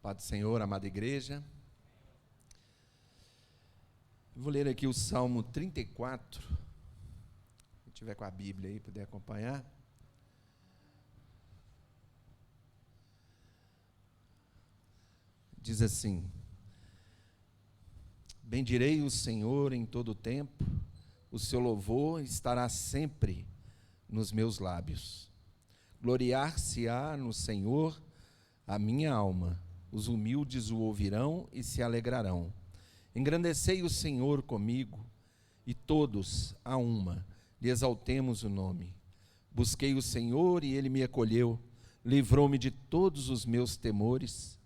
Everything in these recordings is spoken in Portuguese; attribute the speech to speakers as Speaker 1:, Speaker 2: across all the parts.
Speaker 1: Paz do Senhor, amada igreja. Vou ler aqui o Salmo 34. Se tiver com a Bíblia aí, puder acompanhar. Diz assim: bendirei o Senhor em todo o tempo, o seu louvor estará sempre nos meus lábios. Gloriar-se-á no Senhor a minha alma, os humildes o ouvirão e se alegrarão. Engrandecei o Senhor comigo, e todos, a uma, lhe exaltemos o nome. Busquei o Senhor e ele me acolheu, livrou-me de todos os meus temores.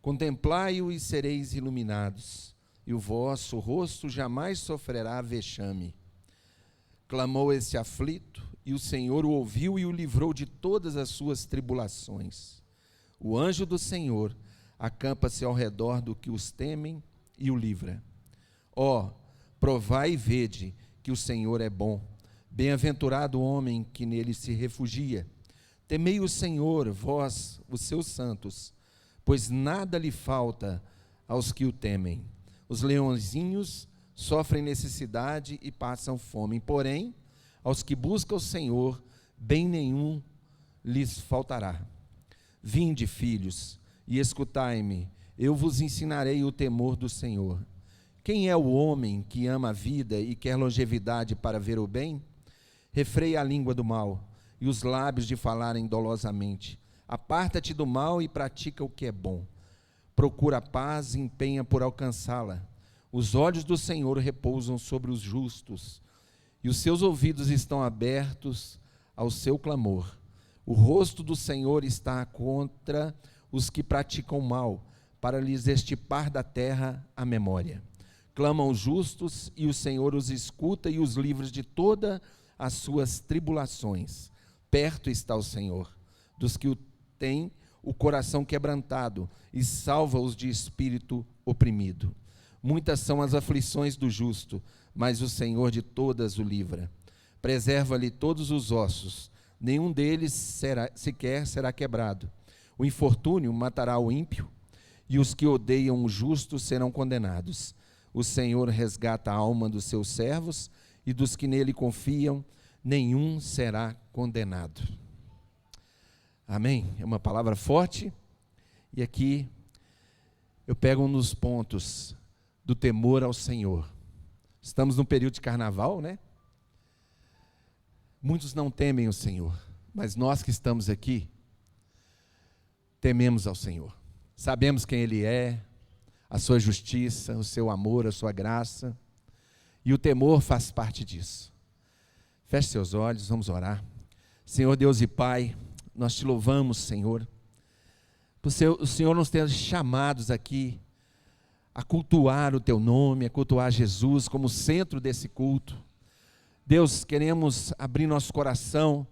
Speaker 1: Contemplai-o e sereis iluminados, e o vosso rosto jamais sofrerá vexame. Clamou esse aflito, e o Senhor o ouviu e o livrou de todas as suas tribulações. O anjo do Senhor acampa-se ao redor do que os temem e o livra. Ó, provai e vede que o Senhor é bom. Bem-aventurado o homem que nele se refugia. Temei o Senhor, vós, os seus santos, pois nada lhe falta aos que o temem. Os leõezinhos sofrem necessidade e passam fome, porém, aos que buscam o Senhor, bem nenhum lhes faltará. Vinde, filhos, e escutai-me, eu vos ensinarei o temor do Senhor. Quem é o homem que ama a vida e quer longevidade para ver o bem? Refreia a língua do mal e os lábios de falarem dolosamente. Aparta-te do mal e pratica o que é bom. Procura a paz e empenha por alcançá-la. Os olhos do Senhor repousam sobre os justos, e os seus ouvidos estão abertos ao seu clamor. O rosto do Senhor está contra os que praticam mal, para lhes extirpar da terra a memória. Clamam os justos, e o Senhor os escuta e os livra de todas as suas tribulações. Perto está o Senhor dos que o têm o coração quebrantado, e salva-os de espírito oprimido. Muitas são as aflições do justo, mas o Senhor de todas o livra. Preserva-lhe todos os ossos, nenhum deles sequer será quebrado. O infortúnio matará o ímpio, e os que odeiam o justo serão condenados. O Senhor resgata a alma dos seus servos, e dos que nele confiam, nenhum será condenado. Amém? É uma palavra forte, e aqui eu pego um dos pontos do temor ao Senhor. Estamos num período de carnaval, né? Muitos não temem o Senhor, mas nós que estamos aqui, tememos ao Senhor. Sabemos quem Ele é, a sua justiça, o seu amor, a sua graça, e o temor faz parte disso. Feche seus olhos, vamos orar. Senhor Deus e Pai, nós te louvamos, Senhor, por o Senhor nos ter chamados aqui a cultuar o teu nome, a cultuar Jesus como centro desse culto. Deus, queremos abrir nosso coração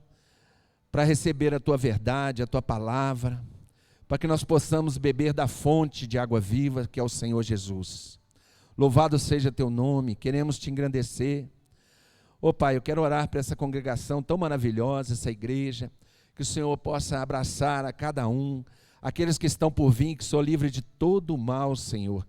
Speaker 1: para receber a tua verdade, a tua palavra, para que nós possamos beber da fonte de água viva, que é o Senhor Jesus. Louvado seja teu nome, queremos te engrandecer. Ô Pai, eu quero orar para essa congregação tão maravilhosa, essa igreja, que o Senhor possa abraçar a cada um, aqueles que estão por vir, que sou livre de todo o mal, Senhor.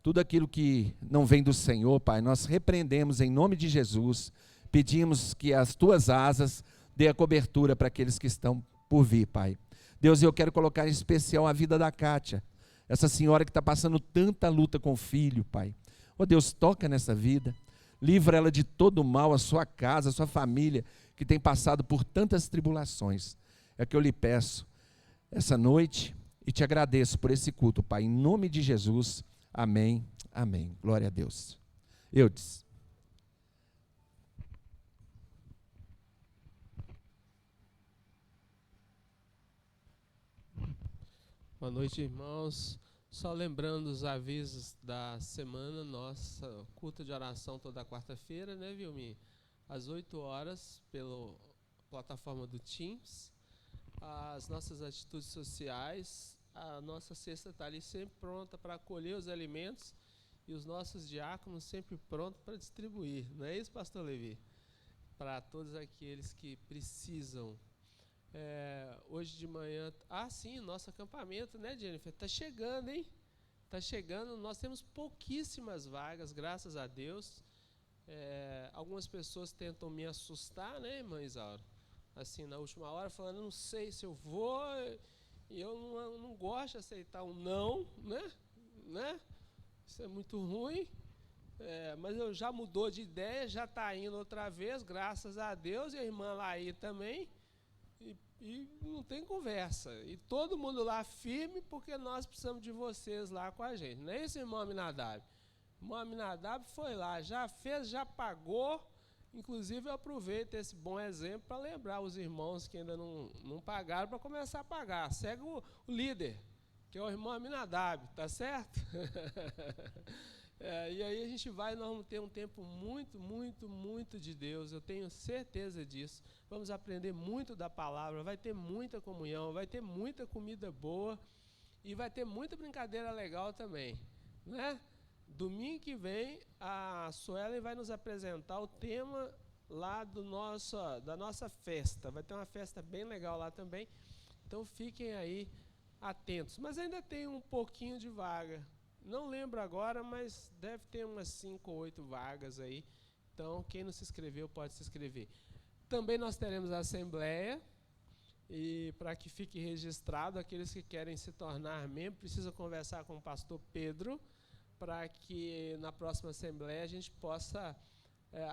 Speaker 1: Tudo aquilo que não vem do Senhor, Pai, nós repreendemos em nome de Jesus. Pedimos que as tuas asas dê a cobertura para aqueles que estão por vir, Pai. Deus, eu quero colocar em especial a vida da Kátia, essa senhora que está passando tanta luta com o filho, Pai. Ó Deus, toca nessa vida, livra ela de todo o mal, a sua casa, a sua família, que tem passado por tantas tribulações. É que eu lhe peço essa noite e te agradeço por esse culto, Pai, em nome de Jesus. Amém, amém. Glória a Deus. Eudes.
Speaker 2: Boa noite, irmãos. Só lembrando os avisos da semana, nossa culto de oração toda quarta-feira, né, Vilmi? Às 8 horas, pela plataforma do Teams. As nossas atitudes sociais, a nossa cesta está ali sempre pronta para acolher os alimentos e os nossos diáconos sempre prontos para distribuir. Não é isso, pastor Levi? Para todos aqueles que precisam. Hoje de manhã... sim, nosso acampamento, né, Jennifer? Está chegando, hein? Está chegando. Nós temos pouquíssimas vagas, graças a Deus. Algumas pessoas tentam me assustar, né, irmã Isaura? Assim, na última hora, falando, não sei se eu vou... E eu não gosto de aceitar um não, né? Isso é muito ruim. Mas eu já mudou de ideia, já está indo outra vez, graças a Deus, e a irmã lá aí também. E não tem conversa. E todo mundo lá firme, porque nós precisamos de vocês lá com a gente. Não é isso, irmão Aminadab? Irmão Aminadab foi lá, já fez, já pagou. Inclusive, eu aproveito esse bom exemplo para lembrar os irmãos que ainda não pagaram, para começar a pagar. Segue o líder, que é o irmão Aminadab, tá certo? E aí a gente nós vamos ter um tempo muito, muito, muito de Deus, eu tenho certeza disso. Vamos aprender muito da palavra, vai ter muita comunhão, vai ter muita comida boa e vai ter muita brincadeira legal também, né? Domingo que vem, a Suelen vai nos apresentar o tema lá da nossa festa. Vai ter uma festa bem legal lá também. Então fiquem aí atentos. Mas ainda tem um pouquinho de vaga. Não lembro agora, mas deve ter umas 5 ou 8 vagas aí. Então quem não se inscreveu pode se inscrever. Também nós teremos a assembleia. E para que fique registrado, aqueles que querem se tornar membro, precisam conversar com o pastor Pedro, para que na próxima assembleia a gente possa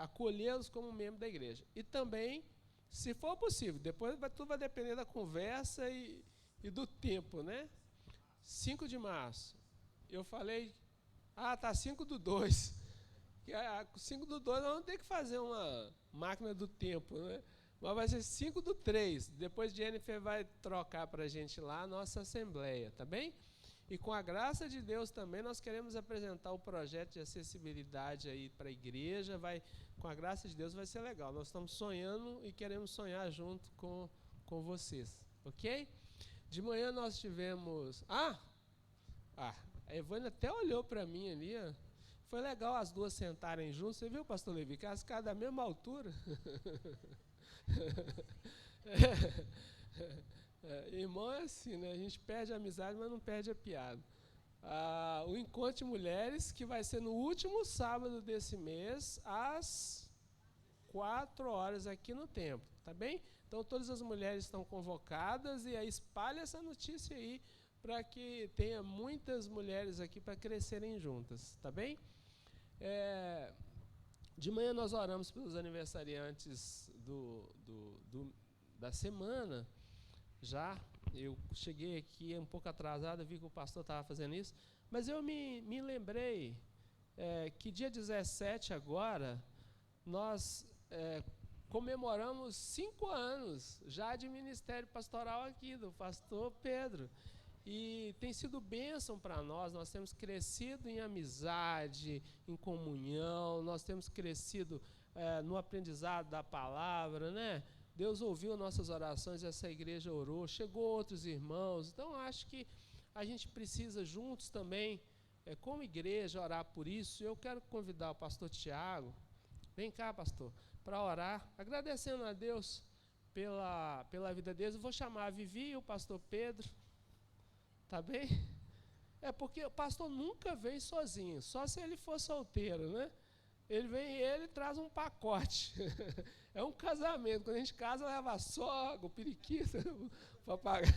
Speaker 2: acolhê-los como membro da igreja. E também, se for possível, depois tudo vai depender da conversa e do tempo, né? 5 de março, eu falei, tá 5/2. 5/2 nós vamos ter que fazer uma máquina do tempo, né? Mas vai ser 5/3, depois Jennifer vai trocar para a gente lá a nossa assembleia, tá bem? E com a graça de Deus também nós queremos apresentar o projeto de acessibilidade aí para a igreja. Com a graça de Deus vai ser legal. Nós estamos sonhando e queremos sonhar junto com vocês, ok? De manhã nós tivemos... a Evânia até olhou para mim ali, ó. Foi legal as duas sentarem juntas. Você viu, pastor Levi, que elas ficaram da mesma altura? Irmão é assim, né? A gente perde a amizade, mas não perde a piada. O Encontro de Mulheres, que vai ser no último sábado desse mês, às 4 horas aqui no templo, tá bem? Então todas as mulheres estão convocadas e aí espalha essa notícia aí para que tenha muitas mulheres aqui para crescerem juntas, tá bem? De manhã nós oramos pelos aniversariantes da semana. Já, eu cheguei aqui um pouco atrasado, vi que o pastor estava fazendo isso, mas eu me lembrei que dia 17 agora, nós comemoramos 5 anos já de ministério pastoral aqui, do pastor Pedro, e tem sido bênção para nós temos crescido em amizade, em comunhão, nós temos crescido no aprendizado da palavra, né? Deus ouviu nossas orações, essa igreja orou, chegou outros irmãos. Então, acho que a gente precisa juntos também, como igreja, orar por isso. Eu quero convidar o pastor Tiago, vem cá, pastor, para orar, agradecendo a Deus pela vida deles. Eu vou chamar a Vivi e o pastor Pedro, tá bem? Porque o pastor nunca vem sozinho, só se ele for solteiro, né? Ele traz um pacote. É um casamento. Quando a gente casa, leva a sogra, o periquito, o papagaio.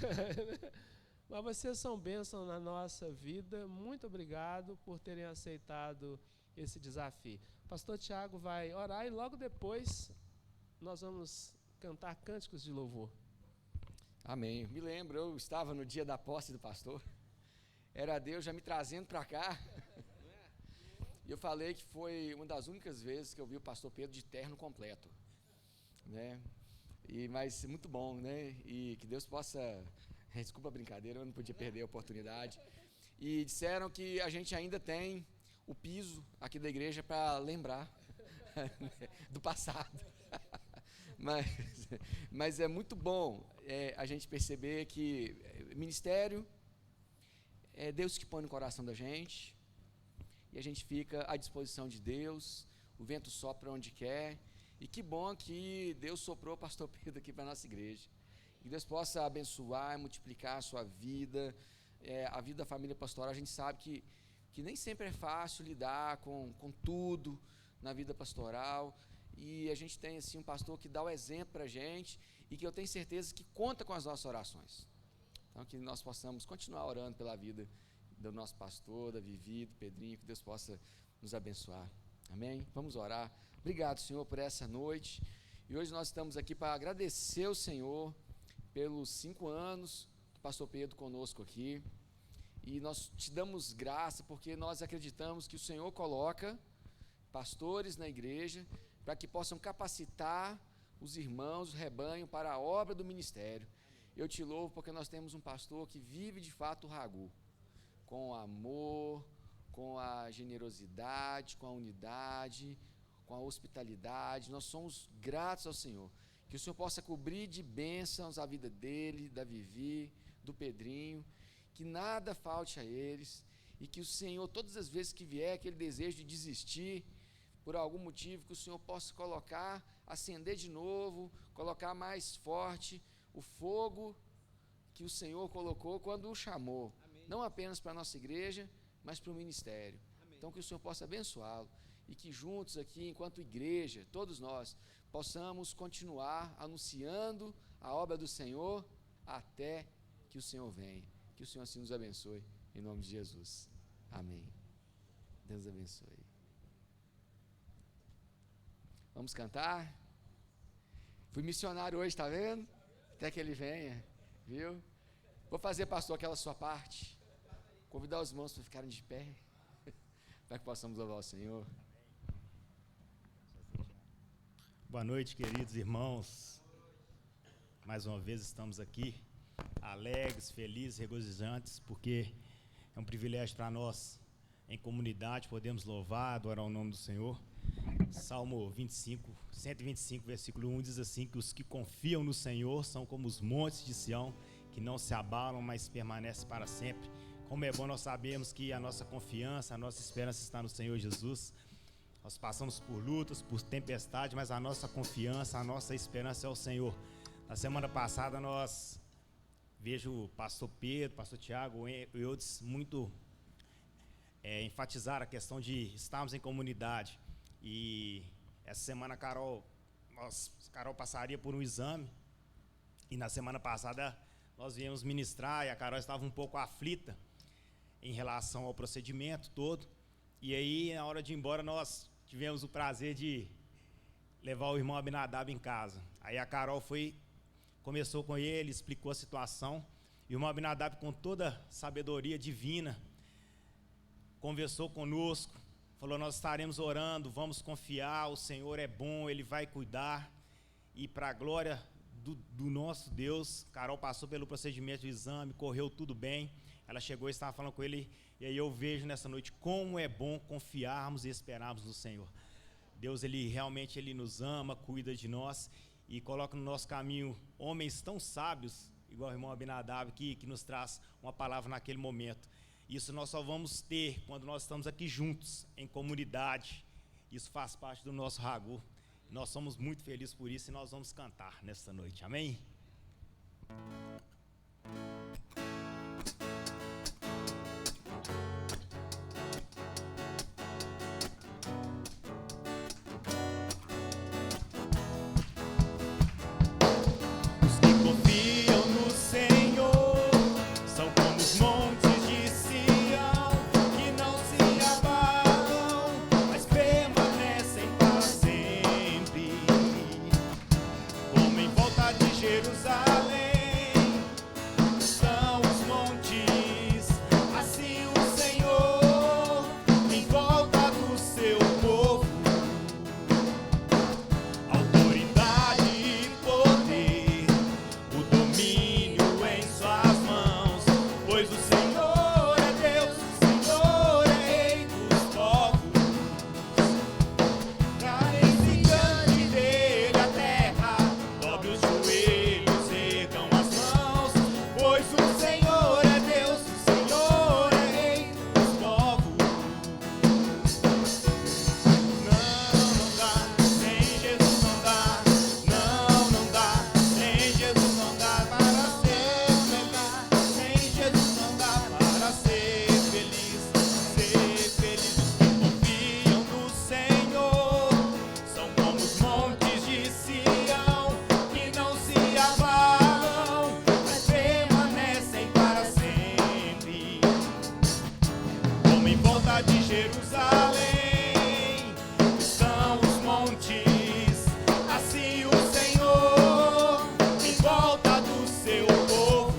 Speaker 2: Mas vocês são bênçãos na nossa vida. Muito obrigado por terem aceitado esse desafio. O pastor Tiago vai orar e logo depois nós vamos cantar cânticos de louvor.
Speaker 3: Amém. Me lembro, eu estava no dia da posse do pastor. Era Deus já me trazendo para cá. E eu falei que foi uma das únicas vezes que eu vi o pastor Pedro de terno completo, né? Mas muito bom, né? E que Deus possa... Desculpa a brincadeira, eu não podia perder a oportunidade. E disseram que a gente ainda tem o piso aqui da igreja para lembrar do passado. Mas é muito bom a gente perceber que ministério é Deus que põe no coração da gente. E a gente fica à disposição de Deus, o vento sopra onde quer, e que bom que Deus soprou o pastor Pedro aqui para a nossa igreja. Que Deus possa abençoar e multiplicar a sua vida, a vida da família pastoral. A gente sabe que nem sempre é fácil lidar com tudo na vida pastoral, e a gente tem assim um pastor que dá o exemplo para a gente, e que eu tenho certeza que conta com as nossas orações. Então, que nós possamos continuar orando pela vida do nosso pastor, da Vivi, do Pedrinho, que Deus possa nos abençoar. Amém? Vamos orar. Obrigado, Senhor, por essa noite. E hoje nós estamos aqui para agradecer ao Senhor pelos 5 anos do pastor Pedro conosco aqui. E nós te damos graça porque nós acreditamos que o Senhor coloca pastores na igreja para que possam capacitar os irmãos, o rebanho, para a obra do ministério. Eu te louvo porque nós temos um pastor que vive de fato o Ragu, com amor, com a generosidade, com a unidade, com a hospitalidade. Nós somos gratos ao Senhor. Que o Senhor possa cobrir de bênçãos a vida dele, da Vivi, do Pedrinho, que nada falte a eles, e que o Senhor, todas as vezes que vier aquele desejo de desistir, por algum motivo, que o Senhor possa colocar, acender de novo, colocar mais forte o fogo que o Senhor colocou quando o chamou. Amém. Não apenas para a nossa igreja, mas para o ministério. Amém. Então que o Senhor possa abençoá-lo, e que juntos aqui, enquanto igreja, todos nós, possamos continuar anunciando a obra do Senhor até que o Senhor venha. Que o Senhor assim nos abençoe, em nome de Jesus. Amém. Deus abençoe. Vamos cantar? Fui missionário hoje, está vendo? Até que ele venha, viu? Vou fazer, pastor, aquela sua parte. Convidar os irmãos para ficarem de pé, para que possamos louvar o Senhor.
Speaker 4: Boa noite, queridos irmãos. Mais uma vez estamos aqui, alegres, felizes, regozijantes, porque é um privilégio para nós, em comunidade, podemos louvar, adorar o nome do Senhor. Salmo 125, versículo 1 diz assim, que os que confiam no Senhor são como os montes de Sião, que não se abalam, mas permanecem para sempre. Como é bom nós sabemos que a nossa confiança, a nossa esperança está no Senhor Jesus. Nós passamos por lutas, por tempestade, mas a nossa confiança, a nossa esperança é o Senhor. Na semana passada nós vejo o pastor Pedro, pastor Tiago e outros muito enfatizar a questão de estarmos em comunidade. E essa semana a Carol passaria por um exame, e na semana passada nós viemos ministrar, e a Carol estava um pouco aflita em relação ao procedimento todo, e aí na hora de ir embora nós tivemos o prazer de levar o irmão Abinadab em casa. Aí a Carol começou com ele, explicou a situação, e o irmão Abinadab, com toda sabedoria divina, conversou conosco, falou, nós estaremos orando, vamos confiar, o Senhor é bom, Ele vai cuidar, e para a glória do nosso Deus, Carol passou pelo procedimento do exame, correu tudo bem, ela chegou e estava falando com ele, e aí eu vejo nessa noite como é bom confiarmos e esperarmos no Senhor. Deus, Ele realmente nos ama, cuida de nós, e coloca no nosso caminho homens tão sábios, igual o irmão Abinadab, que nos traz uma palavra naquele momento. Isso nós só vamos ter quando nós estamos aqui juntos, em comunidade. Isso faz parte do nosso Ragu. Nós somos muito felizes por isso, e nós vamos cantar nesta noite. Amém?
Speaker 5: Jerusalém,
Speaker 4: Jerusalém estão os montes, assim o Senhor em volta do seu povo.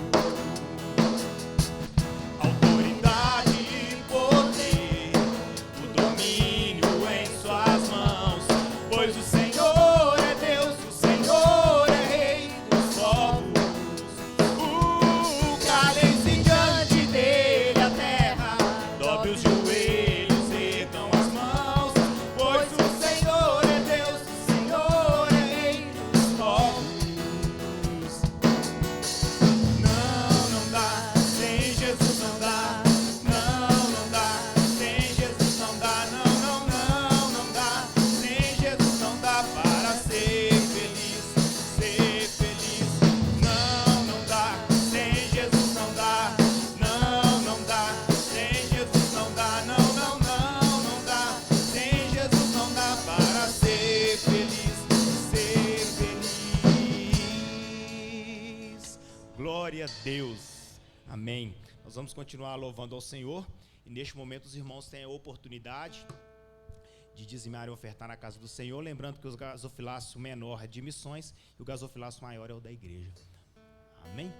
Speaker 4: Autoridade e poder, o domínio em suas mãos, pois o Senhor é Deus, o Senhor é Rei dos povos. Calem-se diante dele a terra, dobre os joelhos, ergam as mãos, pois o Senhor é Deus, o Senhor é Rei dos povos. Não dá, sem Jesus não dá. Não dá, sem Jesus não dá. Não dá, sem Jesus não dá para ser feliz, ser feliz. Não dá, sem Jesus não dá. Não dá, sem Jesus não dá. Não dá, sem Jesus não dá para ser feliz, ser feliz. Glória a Deus. Amém. Nós vamos continuar louvando ao Senhor. E neste momento os irmãos têm a oportunidade de dizimar e ofertar na casa do Senhor. Lembrando que o gasofilácio menor é de missões e o gasofilácio maior é o da igreja. Amém.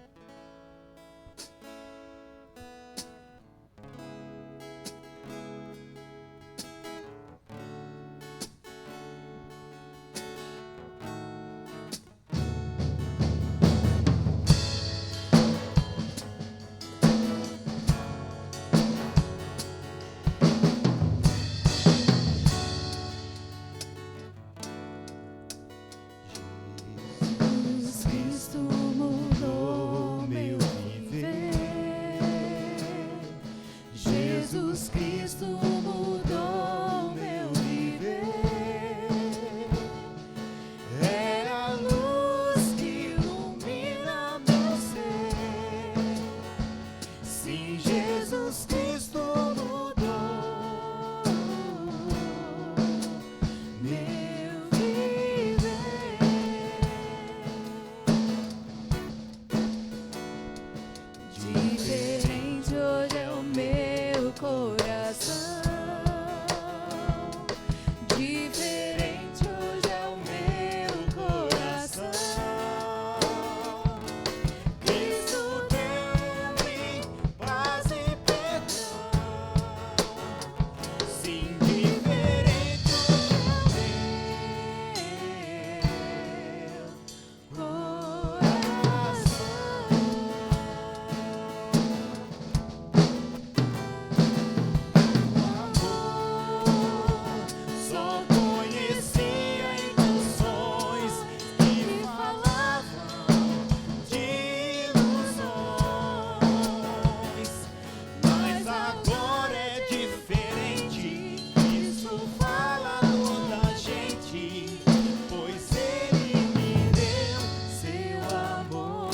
Speaker 5: Jesus Cristo mudou meu viver. Jesus Cristo mudou meu viver. É a luz que ilumina meu ser. Sim, Jesus Cristo mudou meu viver. Diferente hoje é o meu coração. Diferente hoje é o meu coração. Cristo deu-me paz e perdão. Sim, diferente hoje é o meu coração. Só conhecia emoções que me falavam de ilusões, mas agora é diferente. Isso fala toda a gente, pois Ele me deu seu amor.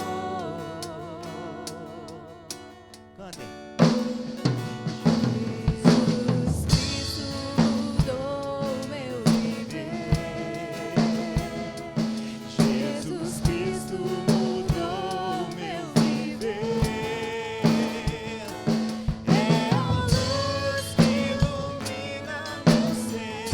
Speaker 4: Cantem.
Speaker 5: Jesus Cristo mudou meu viver. Jesus Cristo mudou meu viver. É a luz que ilumina meu ser.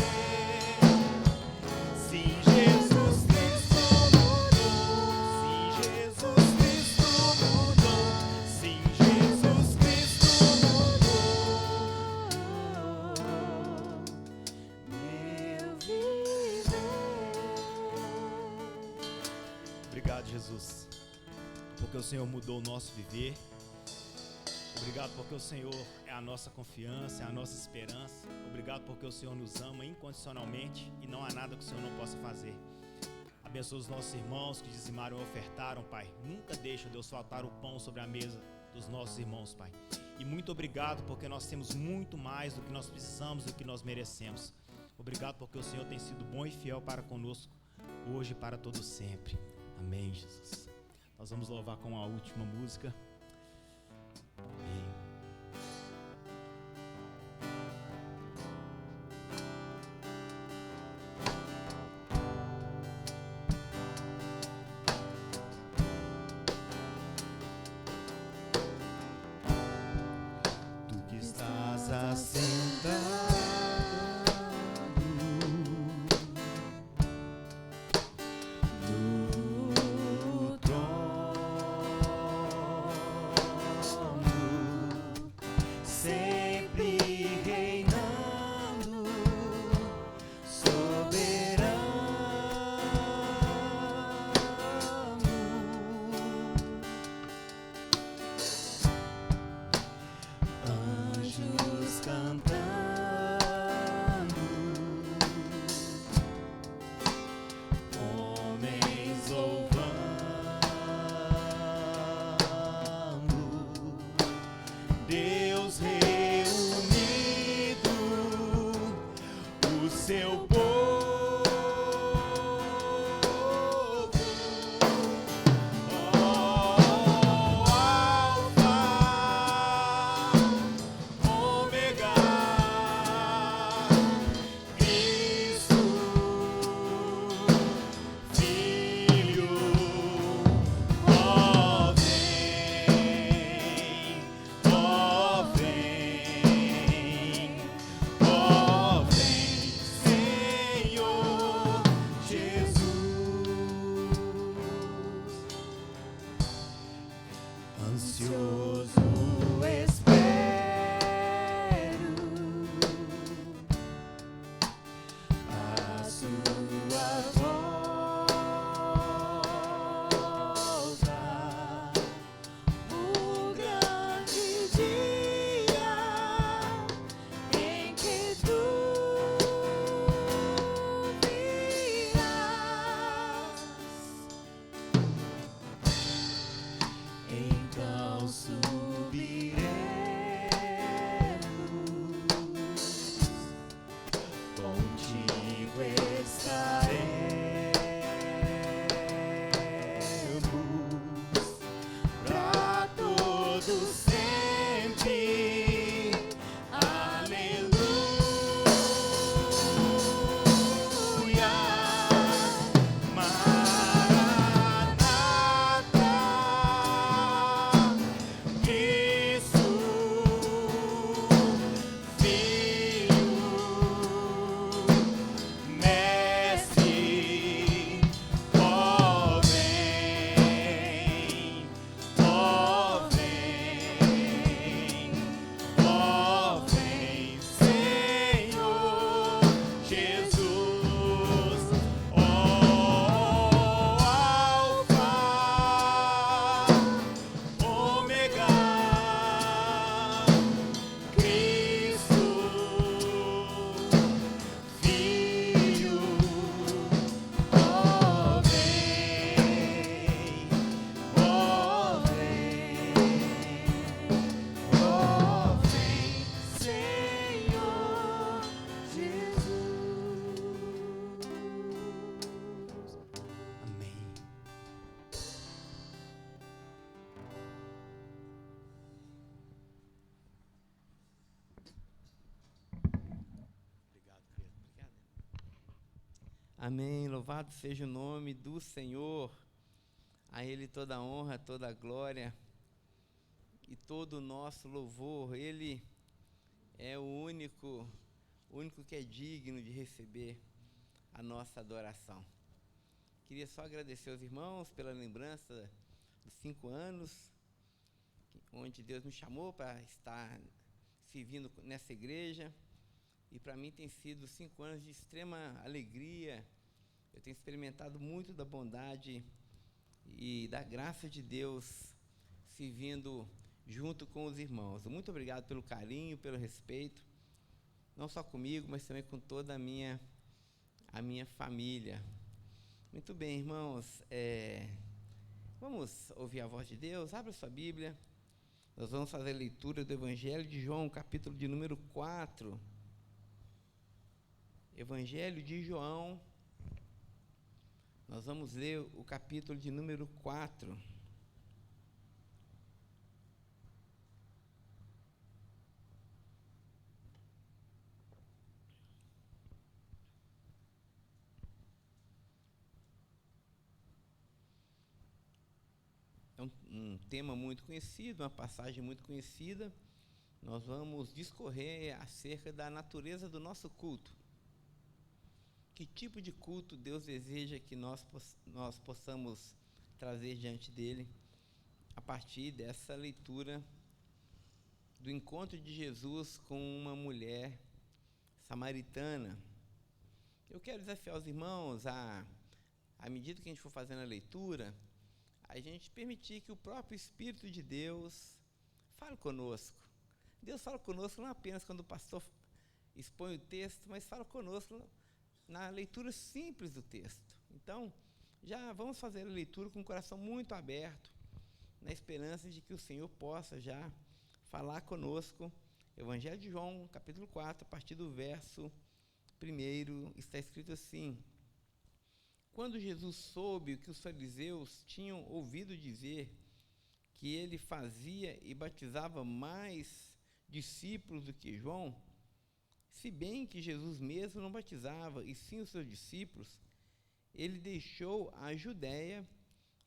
Speaker 4: Sim, Jesus Cristo mudou. Sim, Jesus Cristo mudou. Sim, Jesus Cristo mudou.
Speaker 5: Meu viver.
Speaker 4: Obrigado, Jesus, porque o Senhor mudou o nosso viver. Obrigado porque o Senhor é a nossa confiança, é a nossa esperança. Obrigado porque o Senhor nos ama incondicionalmente e não há nada que o Senhor não possa fazer. Abençoa os nossos irmãos que dizimaram e ofertaram, Pai. Nunca deixa, Deus, faltar o pão sobre a mesa dos nossos irmãos, Pai. E muito obrigado porque nós temos muito mais do que nós precisamos, do que nós merecemos. Obrigado porque o Senhor tem sido bom e fiel para conosco, hoje e para todo sempre. Amém, Jesus. Nós vamos louvar com a última música. Amém. Tu que estás assentado
Speaker 6: Amém. Louvado seja o nome do Senhor. A Ele toda a honra, toda a glória e todo o nosso louvor. Ele é o único que é digno de receber a nossa adoração. Queria só agradecer aos irmãos pela lembrança dos 5 anos, onde Deus me chamou para estar servindo nessa igreja. E para mim tem sido 5 anos de extrema alegria. Eu tenho experimentado muito da bondade e da graça de Deus servindo junto com os irmãos. Muito obrigado pelo carinho, pelo respeito, não só comigo, mas também com toda a minha família. Muito bem, irmãos, vamos ouvir a voz de Deus. Abra sua Bíblia. Nós vamos fazer a leitura do Evangelho de João, capítulo de número 4. Evangelho de João, nós vamos ler o capítulo de número 4. É um tema muito conhecido, uma passagem muito conhecida. Nós vamos discorrer acerca da natureza do nosso culto. Que tipo de culto Deus deseja que nós possamos trazer diante dele a partir dessa leitura do encontro de Jesus com uma mulher samaritana. Eu quero desafiar os irmãos à medida que a gente for fazendo a leitura, a gente permitir que o próprio Espírito de Deus fale conosco. Deus fala conosco não apenas quando o pastor expõe o texto, mas fala conosco na leitura simples do texto. Então, já vamos fazer a leitura com o coração muito aberto, na esperança de que o Senhor possa já falar conosco. Evangelho de João, capítulo 4, a partir do verso 1, está escrito assim: Quando Jesus soube o que os fariseus tinham ouvido dizer, que ele fazia e batizava mais discípulos do que João, se bem que Jesus mesmo não batizava, e sim os seus discípulos, ele deixou a Judéia,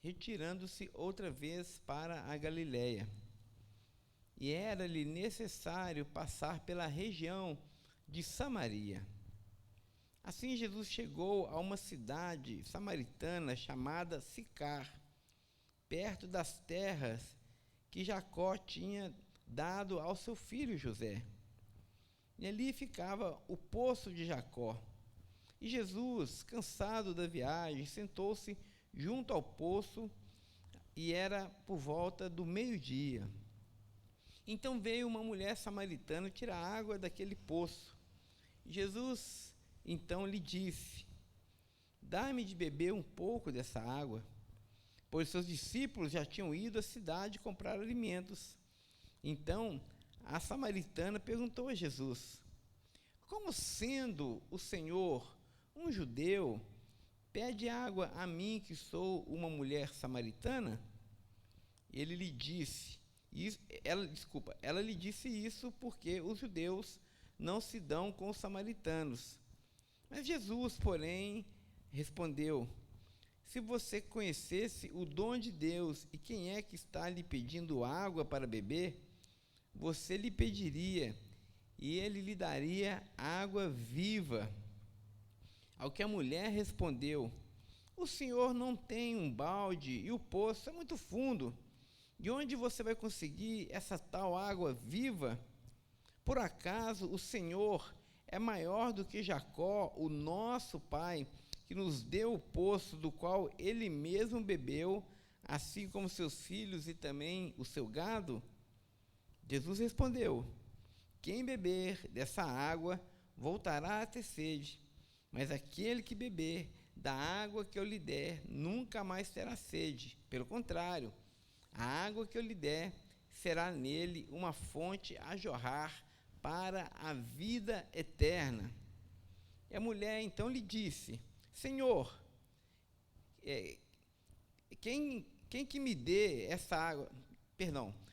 Speaker 6: retirando-se outra vez para a Galiléia. E era-lhe necessário passar pela região de Samaria. Assim Jesus chegou a uma cidade samaritana chamada Sicar, perto das terras que Jacó tinha dado ao seu filho José. E ali ficava o poço de Jacó. E Jesus, cansado da viagem, sentou-se junto ao poço, e era por volta do meio-dia. Então veio uma mulher samaritana tirar água daquele poço. E Jesus, então, lhe disse: Dá-me de beber um pouco dessa água, pois seus discípulos já tinham ido à cidade comprar alimentos. Então, a samaritana perguntou a Jesus: Como sendo o Senhor um judeu, pede água a mim, que sou uma mulher samaritana? Ele lhe disse, ela lhe disse isso porque os judeus não se dão com os samaritanos. Mas Jesus, porém, respondeu: Se você conhecesse o dom de Deus e quem é que está lhe pedindo água para beber, você lhe pediria, e ele lhe daria água viva. Ao que a mulher respondeu: O senhor não tem um balde e o poço é muito fundo. De onde você vai conseguir essa tal água viva? Por acaso o Senhor é maior do que Jacó, o nosso pai, que nos deu o poço do qual ele mesmo bebeu, assim como seus filhos e também o seu gado? Jesus respondeu: Quem beber dessa água voltará a ter sede, mas aquele que beber da água que eu lhe der nunca mais terá sede. Pelo contrário, a água que eu lhe der será nele uma fonte a jorrar para a vida eterna. E a mulher então lhe disse: Senhor, quem que me dê essa água?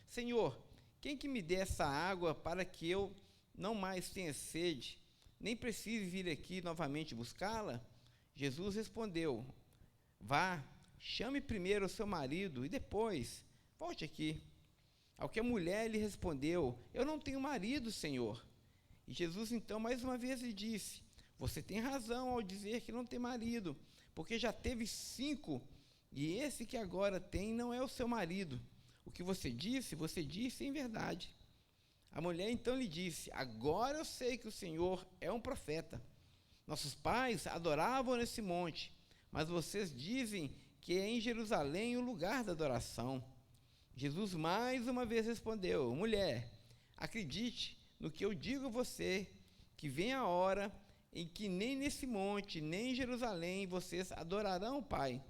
Speaker 6: Senhor, quem que me dê essa água para que eu não mais tenha sede, nem precise vir aqui novamente buscá-la? Jesus respondeu: vá, chame primeiro o seu marido e depois volte aqui. Ao que a mulher lhe respondeu: eu não tenho marido, Senhor. E Jesus então mais uma vez lhe disse: você tem razão ao dizer que não tem marido, porque já teve 5, e esse que agora tem não é o seu marido. O que você disse em verdade. A mulher então lhe disse: agora eu sei que o Senhor é um profeta. Nossos pais adoravam nesse monte, mas vocês dizem que é em Jerusalém o lugar da adoração. Jesus mais uma vez respondeu: mulher, acredite no que eu digo a você, que vem a hora em que nem nesse monte, nem em Jerusalém vocês adorarão o Pai.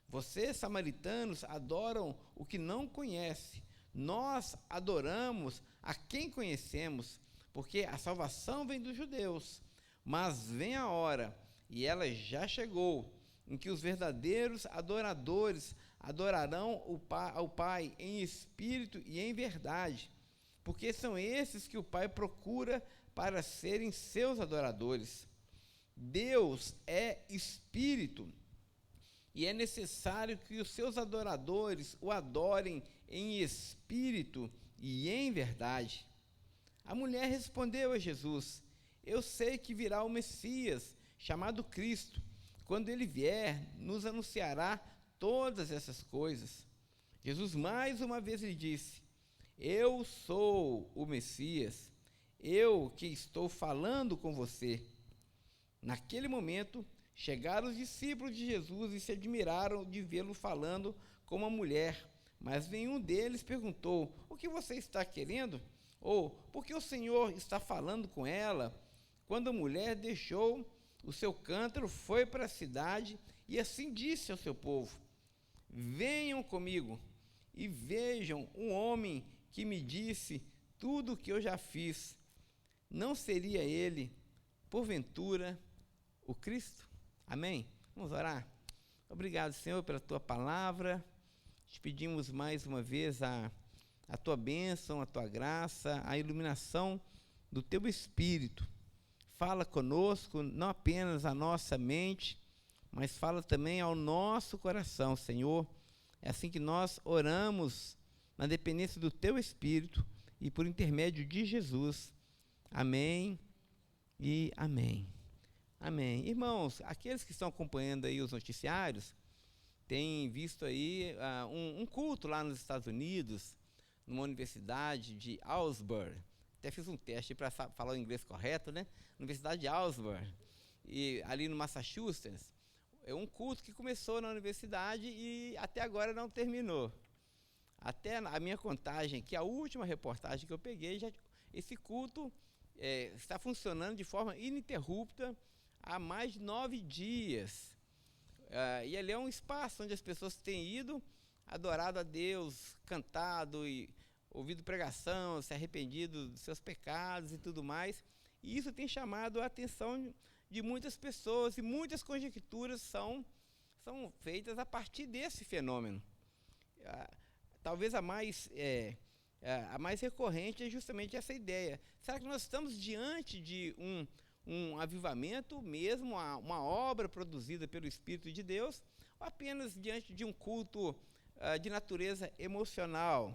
Speaker 6: Vocês, samaritanos, adoram o que não conhece. Nós adoramos a quem conhecemos, porque a salvação vem dos judeus. Mas vem a hora, e ela já chegou, em que os verdadeiros adoradores adorarão ao Pai em espírito e em verdade, porque são esses que o Pai procura para serem seus adoradores. Deus é espírito, e é necessário que os seus adoradores o adorem em espírito e em verdade. A mulher respondeu a Jesus: eu sei que virá o Messias, chamado Cristo. Quando ele vier, nos anunciará todas essas coisas. Jesus mais uma vez lhe disse: eu sou o Messias, eu que estou falando com você. Naquele momento, chegaram os discípulos de Jesus e se admiraram de vê-lo falando com uma mulher. Mas nenhum deles perguntou: o que você está querendo? Ou por que o Senhor está falando com ela? Quando a mulher deixou o seu cântaro, foi para a cidade e assim disse ao seu povo: venham comigo e vejam um homem que me disse tudo o que eu já fiz. Não seria ele, porventura, o Cristo? Amém? Vamos orar? Obrigado, Senhor, pela tua palavra. Te pedimos mais uma vez a tua bênção, a tua graça, a iluminação do teu Espírito. Fala conosco, não apenas a nossa mente, mas fala também ao nosso coração, Senhor. É assim que nós oramos, na dependência do teu Espírito e por intermédio de Jesus. Amém e amém. Amém. Irmãos, aqueles que estão acompanhando aí os noticiários, têm visto aí um culto lá nos Estados Unidos, numa universidade de Augsburg. Até fiz um teste para falar o inglês correto, né? Universidade de Augsburg, e ali no Massachusetts. É um culto que começou na universidade e até agora não terminou. Até a minha contagem, que a última reportagem que eu peguei, esse culto está funcionando de forma ininterrupta há mais de 9 dias. E ali é um espaço onde as pessoas têm ido, adorado a Deus, cantado e ouvido pregação, se arrependido dos seus pecados e tudo mais. E isso tem chamado a atenção de muitas pessoas, e muitas conjecturas são feitas a partir desse fenômeno. Talvez a mais recorrente é justamente essa ideia. Será que nós estamos diante de um avivamento mesmo, uma obra produzida pelo Espírito de Deus, ou apenas diante de um culto de natureza emocional?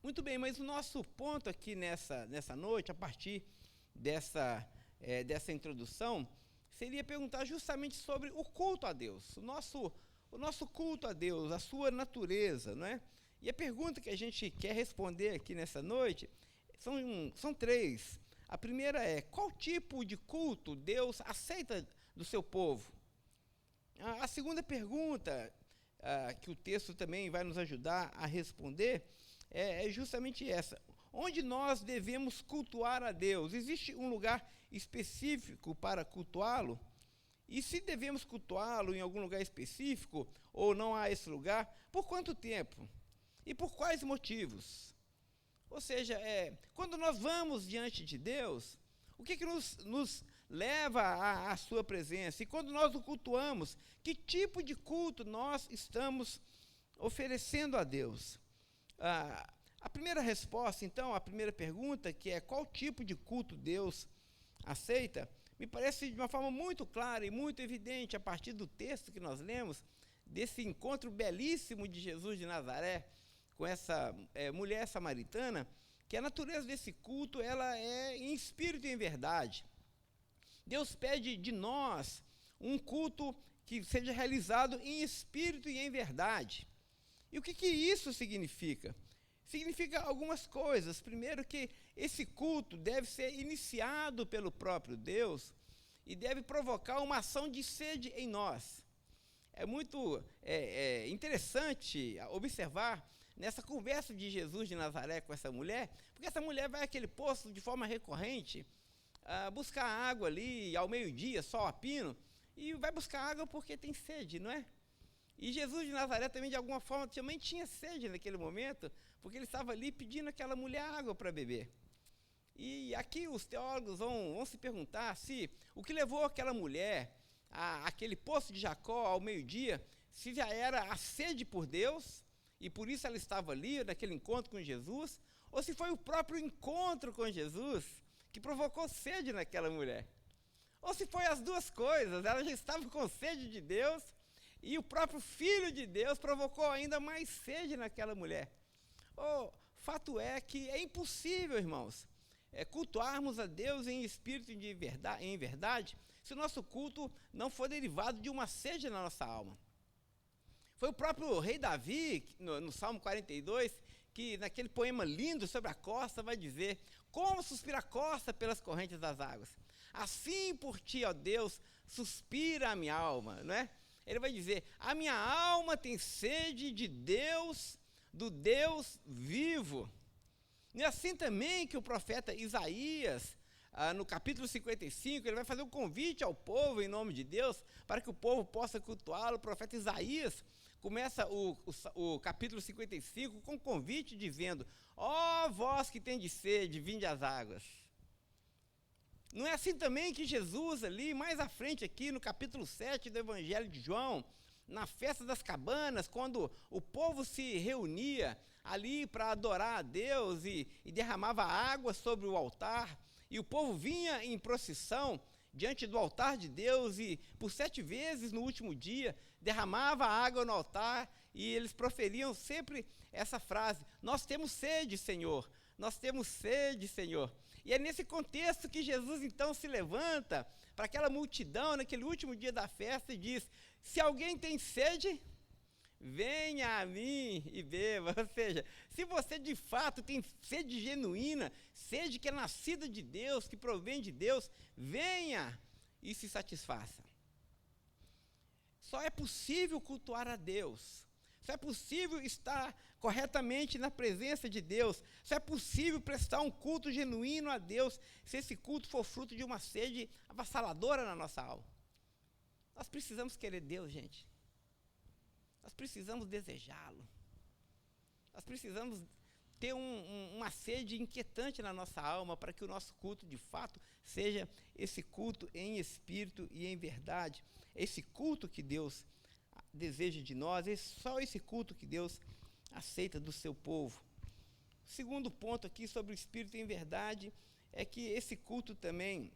Speaker 6: Muito bem, mas o nosso ponto aqui nessa noite, a partir dessa introdução, seria perguntar justamente sobre o culto a Deus, o nosso culto a Deus, a sua natureza, não é? E a pergunta que a gente quer responder aqui nessa noite são 3. A primeira é: qual tipo de culto Deus aceita do seu povo? A segunda pergunta, que o texto também vai nos ajudar a responder, é justamente essa: onde nós devemos cultuar a Deus? Existe um lugar específico para cultuá-lo? E se devemos cultuá-lo em algum lugar específico, ou não há esse lugar, por quanto tempo? E por quais motivos? Ou seja, quando nós vamos diante de Deus, o que nos leva à sua presença? E quando nós o cultuamos, que tipo de culto nós estamos oferecendo a Deus? A primeira resposta, então, a primeira pergunta, que é qual tipo de culto Deus aceita, me parece de uma forma muito clara e muito evidente, a partir do texto que nós lemos, desse encontro belíssimo de Jesus de Nazaré com essa mulher samaritana, que a natureza desse culto, ela é em espírito e em verdade. Deus pede de nós um culto que seja realizado em espírito e em verdade. E o que isso significa? Significa algumas coisas. Primeiro, que esse culto deve ser iniciado pelo próprio Deus e deve provocar uma ação de sede em nós. É muito interessante observar nessa conversa de Jesus de Nazaré com essa mulher, porque essa mulher vai àquele poço de forma recorrente, buscar água ali ao meio-dia, sol a pino, e vai buscar água porque tem sede, não é? E Jesus de Nazaré também, de alguma forma, também tinha sede naquele momento, porque ele estava ali pedindo àquela mulher água para beber. E aqui os teólogos vão se perguntar se o que levou aquela mulher àquele poço de Jacó ao meio-dia, se já era a sede por Deus, e por isso ela estava ali, naquele encontro com Jesus, ou se foi o próprio encontro com Jesus que provocou sede naquela mulher. Ou se foi as duas coisas, ela já estava com sede de Deus, e o próprio Filho de Deus provocou ainda mais sede naquela mulher. O fato é que é impossível, irmãos, cultuarmos a Deus em espírito e em verdade, se o nosso culto não for derivado de uma sede na nossa alma. Foi o próprio rei Davi, no Salmo 42, que naquele poema lindo sobre a costa vai dizer: como suspira a costa pelas correntes das águas. Assim por ti, ó Deus, suspira a minha alma, não é? Ele vai dizer: a minha alma tem sede de Deus, do Deus vivo. E assim também que o profeta Isaías, no capítulo 55, ele vai fazer um convite ao povo em nome de Deus, para que o povo possa cultuá-lo. O profeta Isaías começa o capítulo 55 com um convite dizendo: ó vós que tendes sede, vinde às águas. Não é assim também que Jesus ali, mais à frente aqui, no capítulo 7 do Evangelho de João, na festa das cabanas, quando o povo se reunia ali para adorar a Deus e derramava água sobre o altar, e o povo vinha em procissão diante do altar de Deus e por 7 vezes no último dia derramava água no altar, e eles proferiam sempre essa frase: nós temos sede, Senhor, nós temos sede, Senhor. E é nesse contexto que Jesus então se levanta para aquela multidão naquele último dia da festa e diz: se alguém tem sede, venha a mim e beba. Ou seja, se você de fato tem sede genuína, sede que é nascida de Deus, que provém de Deus, venha e se satisfaça. Só é possível cultuar a Deus, só é possível estar corretamente na presença de Deus, só é possível prestar um culto genuíno a Deus, se esse culto for fruto de uma sede avassaladora na nossa alma. Nós precisamos querer Deus, gente. Nós precisamos desejá-lo. Nós precisamos ter uma sede inquietante na nossa alma para que o nosso culto, de fato, seja esse culto em espírito e em verdade. Esse culto que Deus deseja de nós, só esse culto que Deus aceita do seu povo. O segundo ponto aqui sobre o espírito em verdade é que esse culto também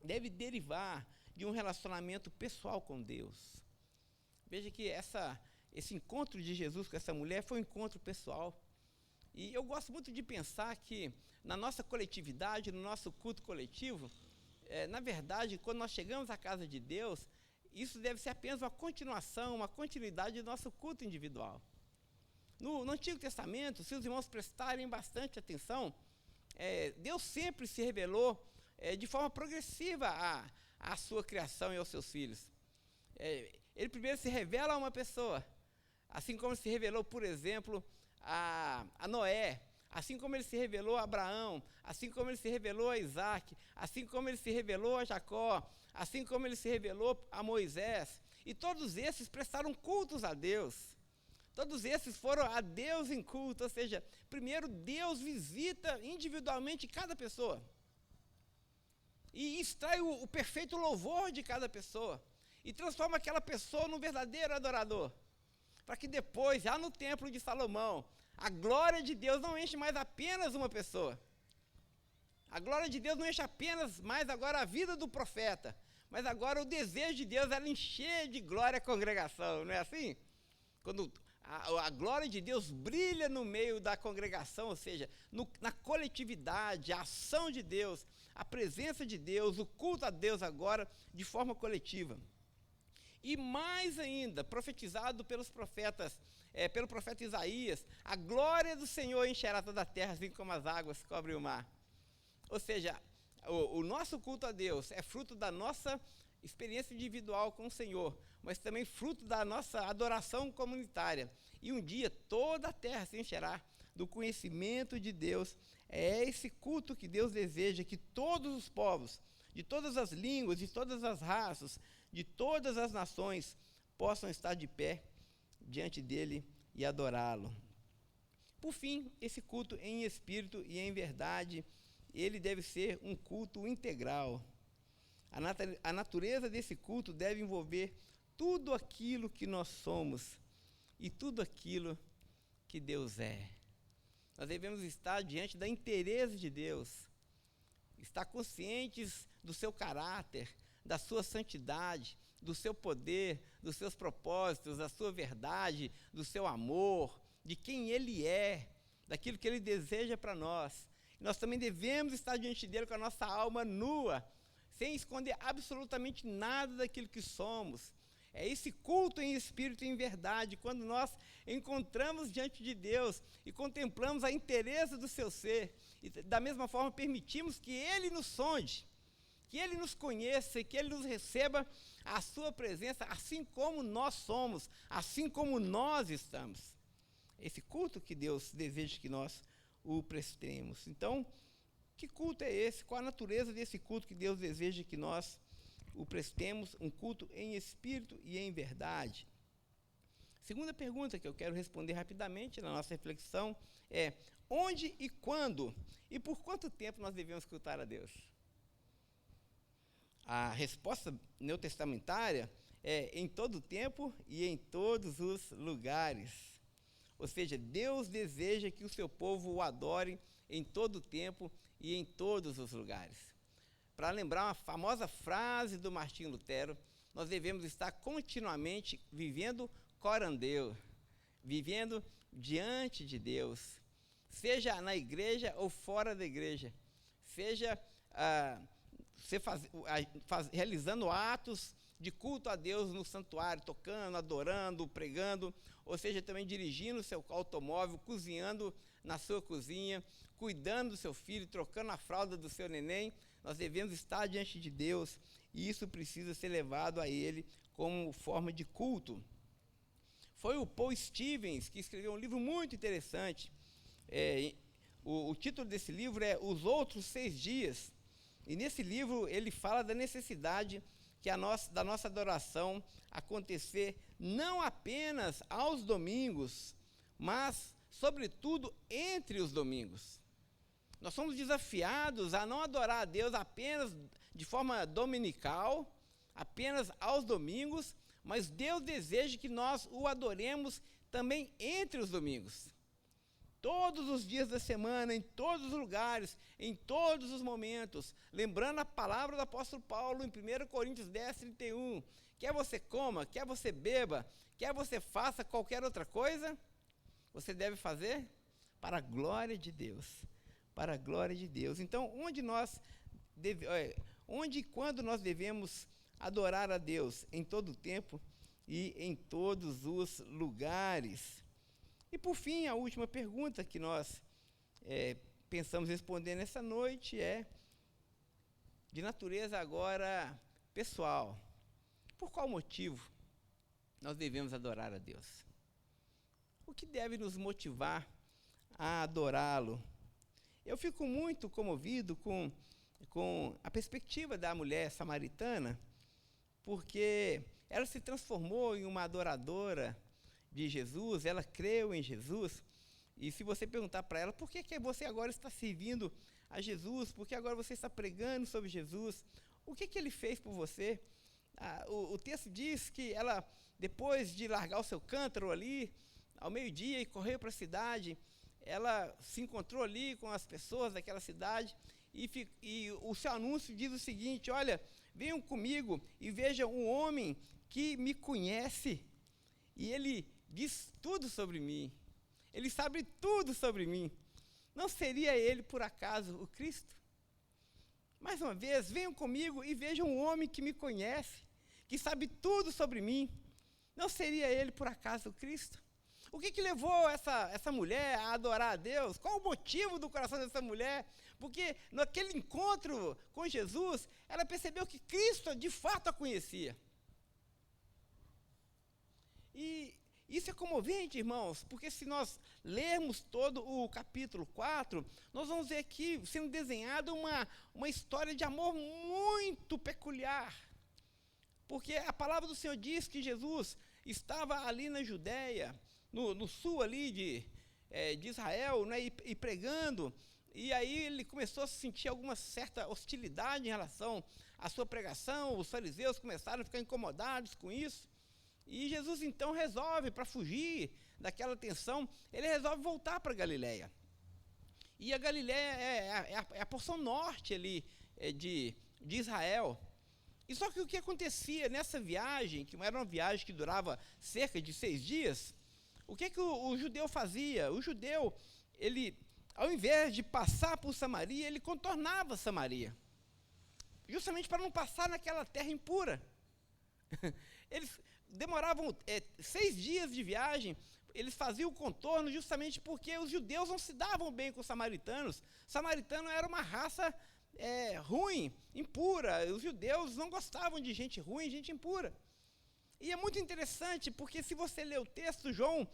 Speaker 6: deve derivar de um relacionamento pessoal com Deus. Veja que esse encontro de Jesus com essa mulher foi um encontro pessoal. E eu gosto muito de pensar que na nossa coletividade, no nosso culto coletivo, na verdade, quando nós chegamos à casa de Deus, isso deve ser apenas uma continuação, uma continuidade do nosso culto individual. No Antigo Testamento, se os irmãos prestarem bastante atenção, Deus sempre se revelou de forma progressiva à sua criação e aos seus filhos. Ele primeiro se revela a uma pessoa, assim como se revelou, por exemplo, a Noé, assim como ele se revelou a Abraão, assim como ele se revelou a Isaac, assim como ele se revelou a Jacó, assim como ele se revelou a Moisés. E todos esses prestaram cultos a Deus. Todos esses foram a Deus em culto, ou seja, primeiro Deus visita individualmente cada pessoa e extrai o perfeito louvor de cada pessoa e transforma aquela pessoa num verdadeiro adorador, para que depois, já no templo de Salomão, a glória de Deus não enche mais apenas uma pessoa. A glória de Deus não enche apenas mais agora a vida do profeta, mas agora o desejo de Deus era encher de glória a congregação, não é assim? Quando a glória de Deus brilha no meio da congregação, ou seja, na coletividade, a ação de Deus, a presença de Deus, o culto a Deus agora de forma coletiva. E mais ainda, profetizado pelos profetas, pelo profeta Isaías, a glória do Senhor encherá toda a terra, assim como as águas cobrem o mar. Ou seja, o nosso culto a Deus é fruto da nossa experiência individual com o Senhor, mas também fruto da nossa adoração comunitária. E um dia toda a terra se encherá do conhecimento de Deus. É esse culto que Deus deseja que todos os povos, de todas as línguas, de todas as raças, de todas as nações, possam estar de pé diante dele e adorá-lo. Por fim, esse culto em espírito e em verdade, ele deve ser um culto integral. A natureza desse culto deve envolver tudo aquilo que nós somos e tudo aquilo que Deus é. Nós devemos estar diante da inteireza de Deus, estar conscientes do seu caráter, da sua santidade, do seu poder, dos seus propósitos, da sua verdade, do seu amor, de quem Ele é, daquilo que Ele deseja para nós. Nós também devemos estar diante dele com a nossa alma nua, sem esconder absolutamente nada daquilo que somos. É esse culto em espírito e em verdade, quando nós encontramos diante de Deus e contemplamos a inteireza do seu ser, e da mesma forma permitimos que Ele nos sonde, que Ele nos conheça e que Ele nos receba a sua presença, assim como nós somos, assim como nós estamos. Esse culto que Deus deseja que nós o prestemos. Então, que culto é esse? Qual a natureza desse culto que Deus deseja que nós o prestemos? Um culto em espírito e em verdade. Segunda pergunta que eu quero responder rapidamente na nossa reflexão é: onde e quando e por quanto tempo nós devemos cultuar a Deus? A resposta neotestamentária é em todo tempo e em todos os lugares. Ou seja, Deus deseja que o seu povo o adore em todo tempo e em todos os lugares. Para lembrar uma famosa frase do Martinho Lutero, nós devemos estar continuamente vivendo corandeu, vivendo diante de Deus, seja na igreja ou fora da igreja, seja realizando atos de culto a Deus no santuário, tocando, adorando, pregando, ou seja, também dirigindo o seu automóvel, cozinhando na sua cozinha, cuidando do seu filho, trocando a fralda do seu neném. Nós devemos estar diante de Deus e isso precisa ser levado a Ele como forma de culto. Foi o Paul Stevens que escreveu um livro muito interessante. O título desse livro é Os Outros 6 Dias. E nesse livro ele fala da necessidade da nossa adoração acontecer não apenas aos domingos, mas, sobretudo, entre os domingos. Nós somos desafiados a não adorar a Deus apenas de forma dominical, apenas aos domingos, mas Deus deseja que nós o adoremos também entre os domingos. Todos os dias da semana, em todos os lugares, em todos os momentos, lembrando a palavra do apóstolo Paulo em 1 Coríntios 10, 31, quer você coma, quer você beba, quer você faça qualquer outra coisa, você deve fazer para a glória de Deus, para a glória de Deus. Então, onde e quando nós devemos adorar a Deus? Em todo o tempo e em todos os lugares. E, por fim, a última pergunta que nós pensamos responder nessa noite é de natureza agora pessoal. Por qual motivo nós devemos adorar a Deus? O que deve nos motivar a adorá-lo? Eu fico muito comovido com a perspectiva da mulher samaritana, porque ela se transformou em uma adoradora de Jesus, ela creu em Jesus, e se você perguntar para ela, por que você agora está servindo a Jesus, por que agora você está pregando sobre Jesus, o que ele fez por você? O texto diz que ela, depois de largar o seu cântaro ali, ao meio-dia, e correu para a cidade, ela se encontrou ali com as pessoas daquela cidade, e o seu anúncio diz o seguinte: olha, venham comigo e vejam um homem que me conhece, e ele diz tudo sobre mim, ele sabe tudo sobre mim. Não seria ele, por acaso, o Cristo? Mais uma vez, venham comigo e vejam um homem que me conhece, que sabe tudo sobre mim. Não seria ele, por acaso, o Cristo? O que levou essa mulher a adorar a Deus? Qual o motivo do coração dessa mulher? Porque naquele encontro com Jesus, ela percebeu que Cristo de fato a conhecia. E isso é comovente, irmãos, porque se nós lermos todo o capítulo 4, nós vamos ver aqui sendo desenhada uma história de amor muito peculiar. Porque a palavra do Senhor diz que Jesus estava ali na Judéia, no sul ali de Israel, né, e pregando, e aí ele começou a sentir alguma certa hostilidade em relação à sua pregação. Os fariseus começaram a ficar incomodados com isso, e Jesus então resolve, para fugir daquela tensão, ele resolve voltar para Galiléia. E a Galiléia é a porção norte ali de Israel. E só que o que acontecia nessa viagem, que era uma viagem que durava cerca de 6 dias, o que o judeu fazia? O judeu, ele, ao invés de passar por Samaria, ele contornava Samaria, justamente para não passar naquela terra impura. Eles demoravam 6 dias de viagem, eles faziam o contorno justamente porque os judeus não se davam bem com os samaritanos. Samaritano era uma raça ruim, impura. Os judeus não gostavam de gente ruim, gente impura. E é muito interessante, porque se você ler o texto, João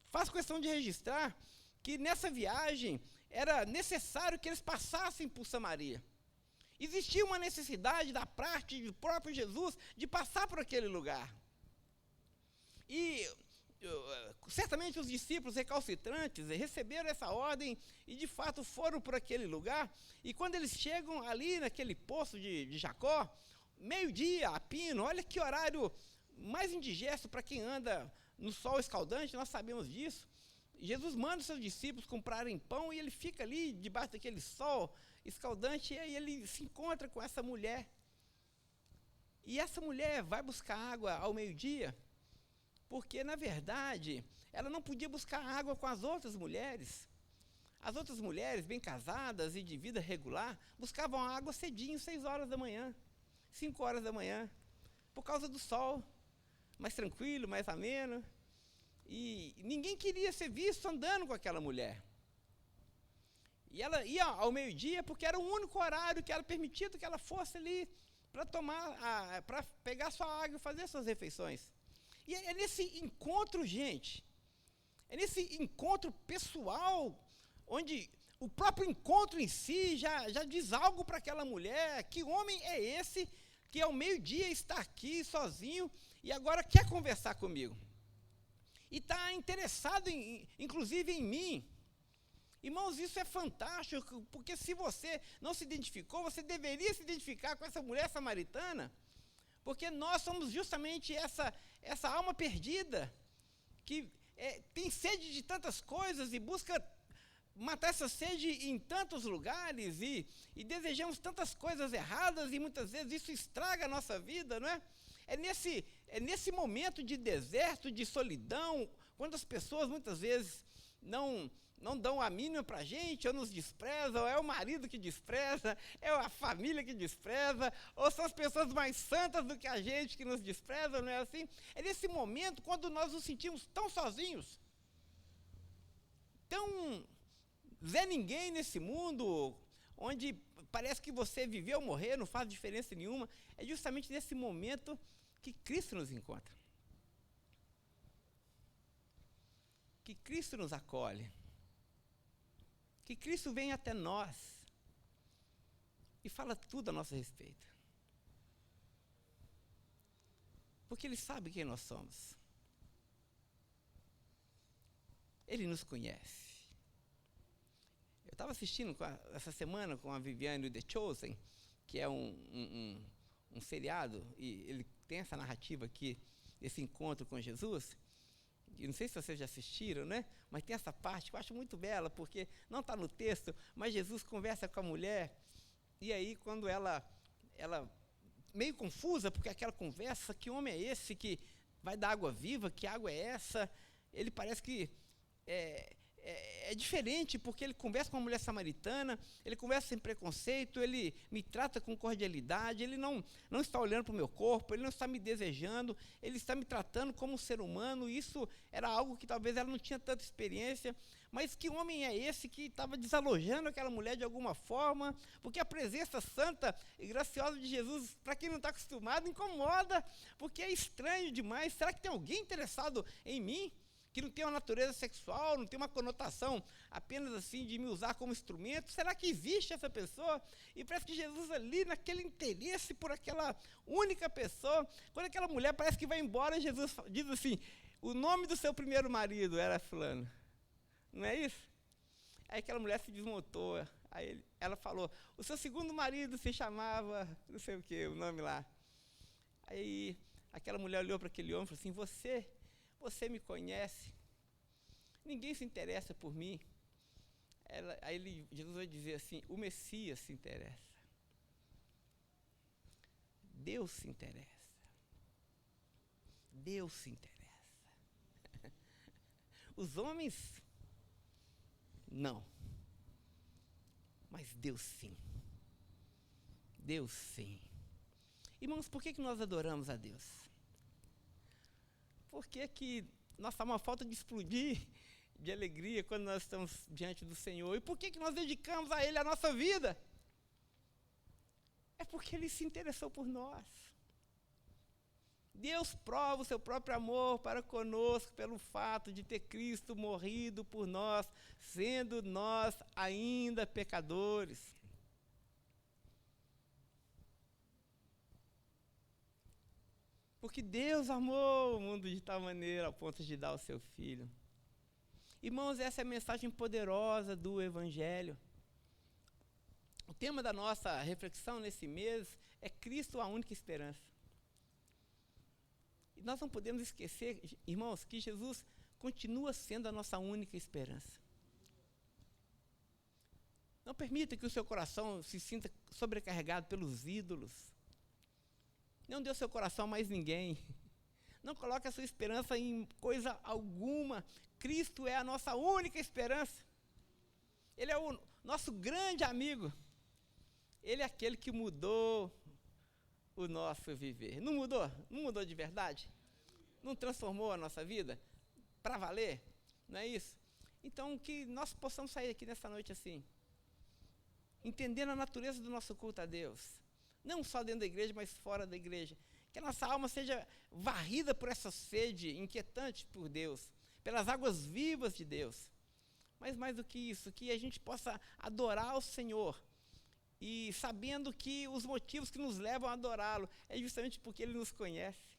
Speaker 6: faz questão de registrar que nessa viagem era necessário que eles passassem por Samaria. Existia uma necessidade da parte do próprio Jesus de passar por aquele lugar. E certamente os discípulos recalcitrantes receberam essa ordem e de fato foram por aquele lugar. E quando eles chegam ali naquele poço de Jacó, meio-dia, a pino, olha que horário mais indigesto para quem anda no sol escaldante, nós sabemos disso. Jesus manda os seus discípulos comprarem pão e ele fica ali debaixo daquele sol escaldante, e aí ele se encontra com essa mulher. E essa mulher vai buscar água ao meio-dia, porque, na verdade, ela não podia buscar água com as outras mulheres. As outras mulheres, bem casadas e de vida regular, buscavam água cedinho, 6 horas da manhã, 5 horas da manhã, por causa do sol, mais tranquilo, mais ameno. E ninguém queria ser visto andando com aquela mulher. E ela ia ao meio-dia porque era o único horário que era permitido que ela fosse ali para pegar sua água e fazer suas refeições. E é nesse encontro, gente, é nesse encontro pessoal, onde o próprio encontro em si já diz algo para aquela mulher. Que homem é esse que ao meio-dia está aqui sozinho e agora quer conversar comigo? E está interessado, inclusive, em mim. Irmãos, isso é fantástico, porque se você não se identificou, você deveria se identificar com essa mulher samaritana, porque nós somos justamente essa alma perdida, que tem sede de tantas coisas e busca matar essa sede em tantos lugares, e desejamos tantas coisas erradas, e muitas vezes isso estraga a nossa vida, não é? É nesse momento de deserto, de solidão, quando as pessoas muitas vezes não dão a mínima para a gente, ou nos desprezam, ou é o marido que despreza, é a família que despreza, ou são as pessoas mais santas do que a gente que nos desprezam, não é assim? É nesse momento quando nós nos sentimos tão sozinhos, tão Zé Ninguém nesse mundo, onde parece que você viver ou morrer não faz diferença nenhuma. É justamente nesse momento que Cristo nos encontra, que Cristo nos acolhe, que Cristo vem até nós e fala tudo a nosso respeito, porque Ele sabe quem nós somos, Ele nos conhece. Eu estava assistindo essa semana com a Viviane The Chosen, que é um seriado, e ele tem essa narrativa aqui, esse encontro com Jesus. E não sei se vocês já assistiram, né? Mas tem essa parte que eu acho muito bela, porque não está no texto, mas Jesus conversa com a mulher, E aí, quando ela meio confusa, porque aquela conversa, que homem é esse que vai dar água viva, que água é essa? Ele parece que é diferente, porque ele conversa com uma mulher samaritana, ele conversa sem preconceito, ele me trata com cordialidade, ele não está olhando para o meu corpo, ele não está me desejando, ele está me tratando como um ser humano. Isso era algo que talvez ela não tinha tanta experiência. Mas que homem é esse que estava desalojando aquela mulher de alguma forma? Porque a presença santa e graciosa de Jesus, para quem não está acostumado, incomoda, porque é estranho demais. Será que tem alguém interessado em mim? Que não tem uma natureza sexual, não tem uma conotação apenas assim de me usar como instrumento? Será que existe essa pessoa? E parece que Jesus ali, naquele interesse por aquela única pessoa, quando aquela mulher parece que vai embora, Jesus diz assim: o nome do seu primeiro marido era fulano. Não é isso? Aí aquela mulher se desmontou. Aí ela falou: o seu segundo marido se chamava, não sei o que, o nome lá. Aí aquela mulher olhou para aquele homem e falou assim: você me conhece? Ninguém se interessa por mim. Jesus vai dizer assim: o Messias se interessa. Deus se interessa. Deus se interessa. Os homens, não. Mas Deus sim. Deus sim. Irmãos, por que nós adoramos a Deus? Por que nossa alma falta de explodir de alegria quando nós estamos diante do Senhor? E por que nós dedicamos a Ele a nossa vida? É porque Ele se interessou por nós. Deus prova o seu próprio amor para conosco pelo fato de ter Cristo morrido por nós, sendo nós ainda pecadores. Porque Deus amou o mundo de tal maneira ao ponto de dar o seu Filho. Irmãos, essa é a mensagem poderosa do Evangelho. O tema da nossa reflexão nesse mês é Cristo, a única esperança. E nós não podemos esquecer, irmãos, que Jesus continua sendo a nossa única esperança. Não permita que o seu coração se sinta sobrecarregado pelos ídolos. Não dê o seu coração a mais ninguém. Não coloque a sua esperança em coisa alguma. Cristo é a nossa única esperança. Ele é o nosso grande amigo. Ele é aquele que mudou o nosso viver. Não mudou? Não mudou de verdade? Não transformou a nossa vida? Para valer? Não é isso? Então, que nós possamos sair aqui nessa noite assim, entendendo a natureza do nosso culto a Deus. Não só dentro da igreja, mas fora da igreja. Que a nossa alma seja varrida por essa sede inquietante por Deus, pelas águas vivas de Deus. Mas mais do que isso, que a gente possa adorar o Senhor, e sabendo que os motivos que nos levam a adorá-lo é justamente porque Ele nos conhece.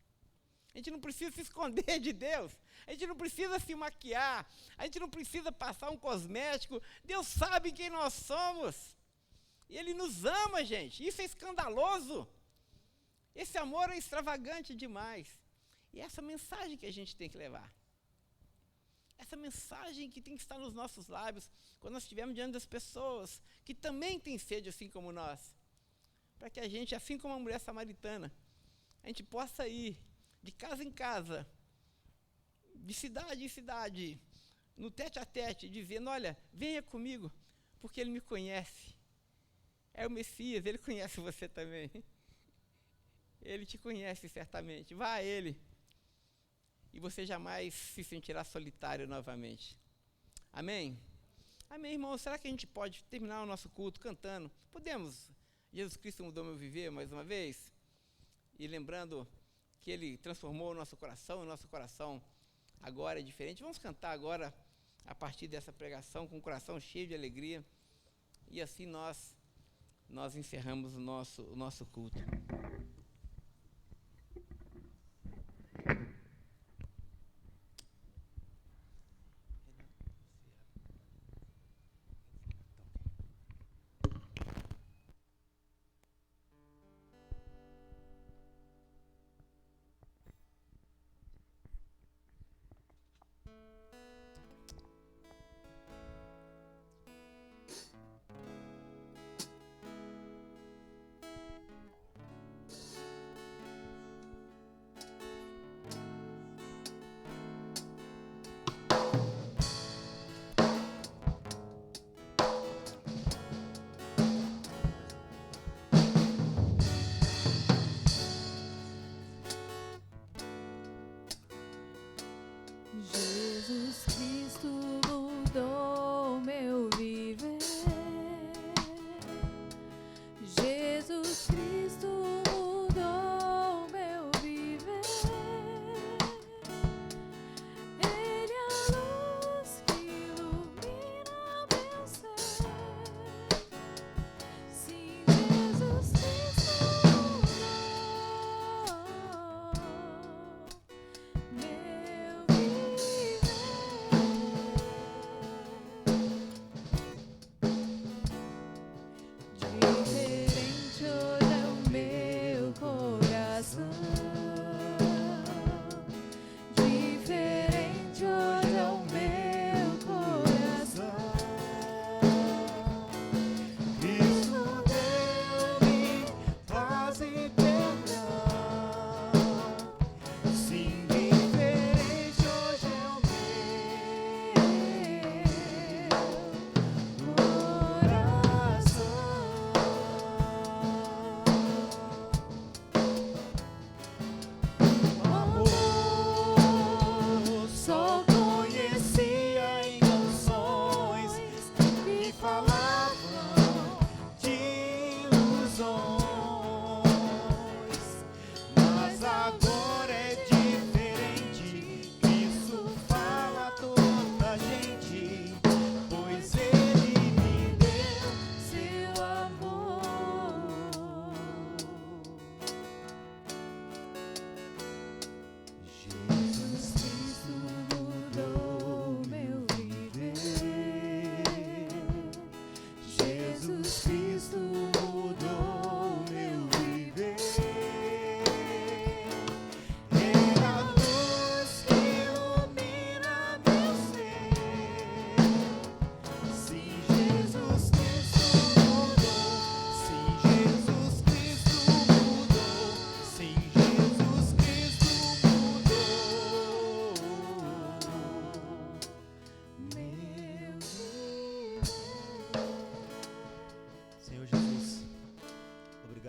Speaker 6: A gente não precisa se esconder de Deus, a gente não precisa se maquiar, a gente não precisa passar um cosmético. Deus sabe quem nós somos. E Ele nos ama, gente. Isso é escandaloso. Esse amor é extravagante demais. E é essa mensagem que a gente tem que levar. Essa mensagem que tem que estar nos nossos lábios, quando nós estivermos diante das pessoas que também têm sede assim como nós. Para que a gente, assim como a mulher samaritana, a gente possa ir de casa em casa, de cidade em cidade, no tete a tete, dizendo: olha, venha comigo, porque Ele me conhece. É o Messias, Ele conhece você também. Ele te conhece certamente. Vá a Ele. E você jamais se sentirá solitário novamente. Amém? Amém, irmão. Será que a gente pode terminar o nosso culto cantando? Podemos? Jesus Cristo mudou meu viver mais uma vez? E lembrando que Ele transformou o nosso coração agora é diferente. Vamos cantar agora, a partir dessa pregação, com o coração cheio de alegria. E assim nós encerramos o nosso culto.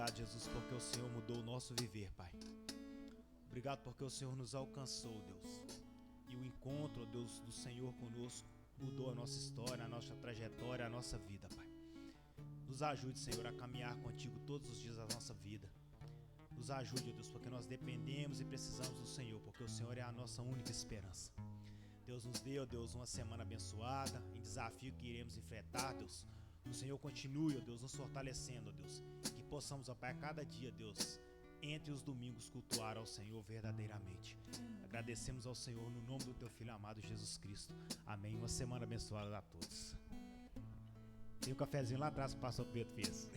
Speaker 4: Obrigado, Jesus, porque o Senhor mudou o nosso viver, Pai. Obrigado porque o Senhor nos alcançou, Deus. E o encontro, Deus, do Senhor conosco mudou a nossa história, a nossa trajetória, a nossa vida, Pai. Nos ajude, Senhor, a caminhar contigo todos os dias da nossa vida. Nos ajude, Deus, porque nós dependemos e precisamos do Senhor, porque o Senhor é a nossa única esperança. Deus nos deu, Deus, uma semana abençoada, em desafio que iremos enfrentar, Deus. O Senhor continue, Deus, nos fortalecendo, Deus. Que possamos, ó Pai, a cada dia, Deus, entre os domingos, cultuar ao Senhor verdadeiramente. Agradecemos ao Senhor no nome do Teu Filho amado Jesus Cristo. Amém. Uma semana abençoada a todos. Tem um cafezinho lá atrás que o pastor Pedro fez.